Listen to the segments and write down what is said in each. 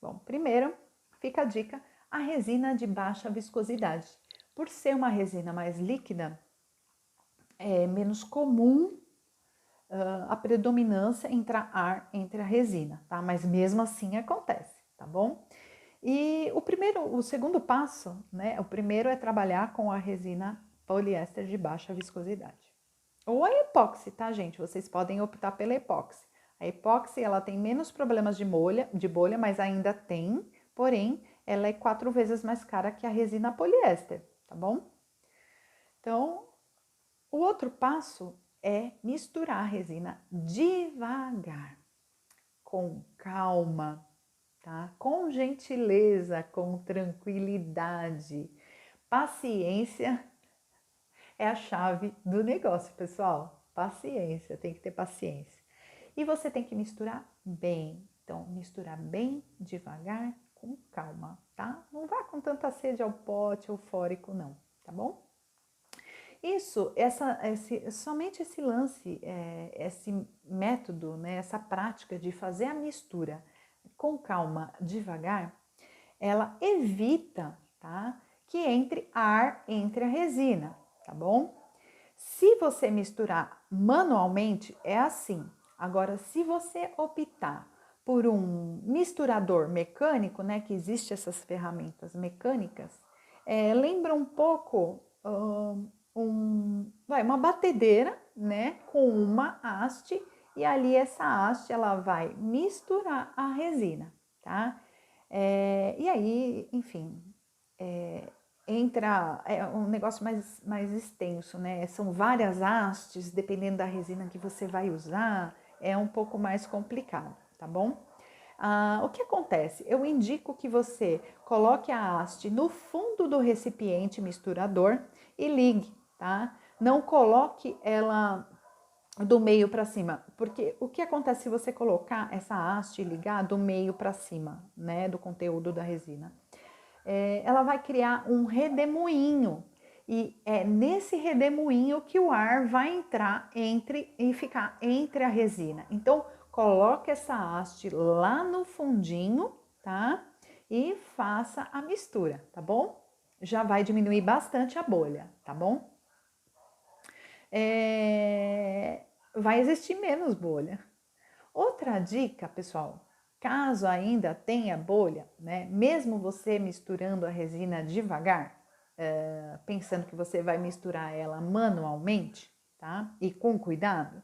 Bom, primeiro fica a dica, a resina de baixa viscosidade. Por ser uma resina mais líquida, é menos comum a predominância ar entre a resina, tá? Mas mesmo assim acontece, tá bom? E o segundo passo, né? O primeiro é trabalhar com a resina poliéster de baixa viscosidade. Ou a epóxi, tá, gente? Vocês podem optar pela epóxi. A epóxi, ela tem menos problemas de bolha, mas ainda tem, porém, ela é 4 vezes mais cara que a resina poliéster, tá bom? Então, o outro passo é misturar a resina devagar, com calma, tá? Com gentileza, com tranquilidade. Paciência é a chave do negócio, pessoal. Paciência, tem que ter paciência. E você tem que misturar bem. Então, misturar bem, devagar, com calma, tá? Não vá com tanta sede ao pote eufórico, não, tá bom? Isso, somente esse lance, esse método, né, essa prática de fazer a mistura com calma, devagar, ela evita, tá, que entre ar entre a resina, tá bom? Se você misturar manualmente, é assim. Agora, se você optar por um misturador mecânico, né, que existe essas ferramentas mecânicas, lembra um pouco uma batedeira, né, com uma haste, e ali essa haste ela vai misturar a resina, tá? E aí, enfim, é um negócio mais extenso, né? São várias hastes, dependendo da resina que você vai usar, é um pouco mais complicado, tá bom? O que acontece? Eu indico que você coloque a haste no fundo do recipiente misturador e ligue, tá? Não coloque ela do meio para cima, porque o que acontece se você colocar essa haste e ligar do meio para cima, né, do conteúdo da resina? Ela vai criar um redemoinho, e é nesse redemoinho que o ar vai entrar e ficar entre a resina. Então, coloque essa haste lá no fundinho, tá? E faça a mistura, tá bom? Já vai diminuir bastante a bolha, tá bom? Vai existir menos bolha. Outra dica, pessoal, caso ainda tenha bolha, né? Mesmo você misturando a resina devagar, pensando que você vai misturar ela manualmente, tá? E com cuidado,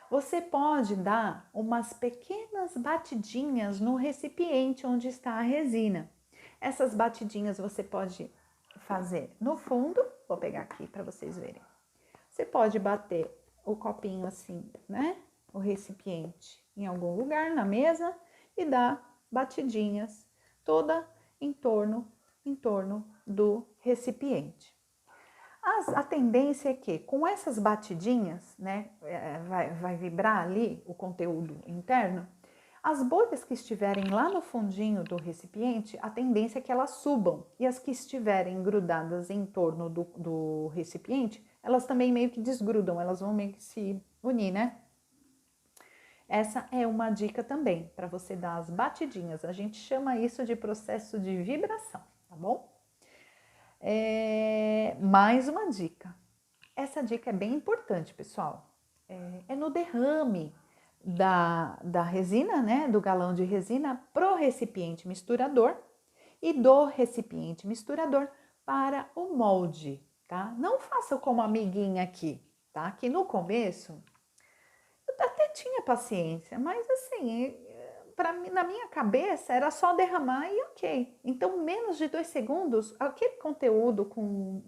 você pode dar umas pequenas batidinhas no recipiente onde está a resina. Essas batidinhas você pode fazer no fundo, vou pegar aqui para vocês verem. Você pode bater o copinho assim, né? O recipiente em algum lugar na mesa e dar batidinhas toda em torno do recipiente. A tendência é que com essas batidinhas, né, vai vibrar ali o conteúdo interno, as bolhas que estiverem lá no fundinho do recipiente, a tendência é que elas subam, e as que estiverem grudadas em torno do recipiente, elas também meio que desgrudam, elas vão meio que se unir, né? Essa é uma dica também, para você dar as batidinhas. A gente chama isso de processo de vibração, tá bom? Mais uma dica. Essa dica é bem importante, pessoal. É no derrame da resina, né, do galão de resina pro recipiente misturador e do recipiente misturador para o molde, tá? Não faça como a amiguinha aqui, tá? Que no começo eu até tinha paciência, mas assim, na minha cabeça era só derramar e ok. Então, menos de 2 segundos, aquele conteúdo com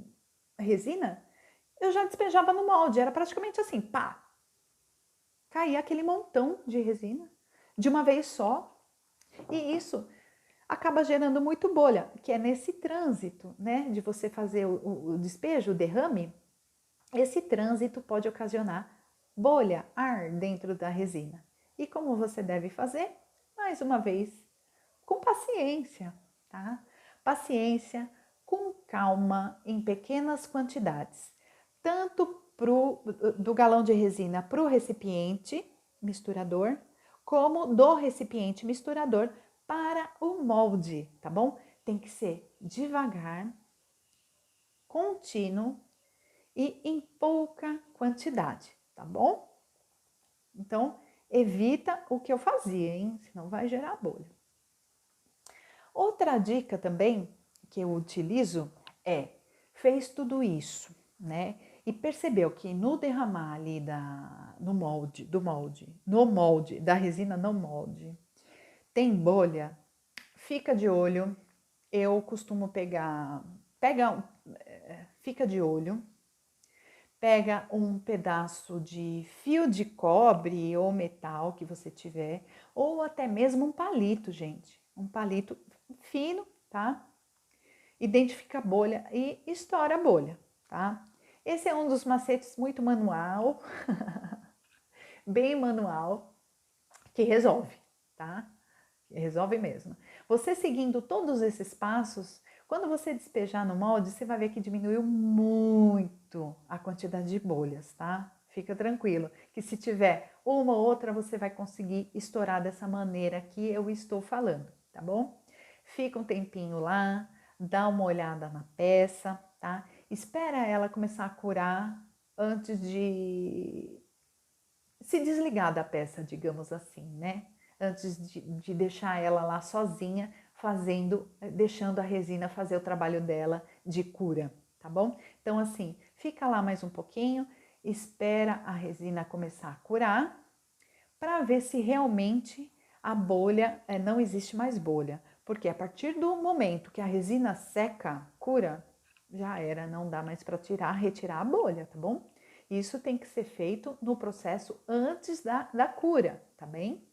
resina, eu já despejava no molde. Era praticamente assim, pá, caía aquele montão de resina de uma vez só. E isso acaba gerando muito bolha, que é nesse trânsito, né, de você fazer o despejo, o derrame. Esse trânsito pode ocasionar bolha, ar dentro da resina. E como você deve fazer? Mais uma vez, com paciência, tá? Paciência, com calma, em pequenas quantidades. Tanto do galão de resina para o recipiente misturador, como do recipiente misturador para o molde, tá bom? Tem que ser devagar, contínuo e em pouca quantidade, tá bom? Então, evita o que eu fazia, hein? Senão vai gerar bolha. Outra dica também que eu utilizo é, fez tudo isso, né? E percebeu que no derramar ali no molde, da resina no molde, tem bolha, fica de olho. Eu costumo fica de olho, pega um pedaço de fio de cobre ou metal que você tiver, ou até mesmo um palito, gente. Um palito fino, tá? Identifica a bolha e estoura a bolha, tá? Esse é um dos macetes muito manual, bem manual, que resolve, tá? Resolve mesmo. Você seguindo todos esses passos, quando você despejar no molde, você vai ver que diminuiu muito a quantidade de bolhas, tá? Fica tranquilo, que se tiver uma ou outra, você vai conseguir estourar dessa maneira que eu estou falando, tá bom? Fica um tempinho lá, dá uma olhada na peça, tá? Espera ela começar a curar antes de se desligar da peça, digamos assim, né? Antes de deixar ela lá sozinha, deixando a resina fazer o trabalho dela de cura, tá bom? Então, assim, fica lá mais um pouquinho, espera a resina começar a curar, para ver se realmente a bolha, não existe mais bolha. Porque a partir do momento que a resina seca, cura, já era, não dá mais para retirar a bolha, tá bom? Isso tem que ser feito no processo antes da cura, tá bem?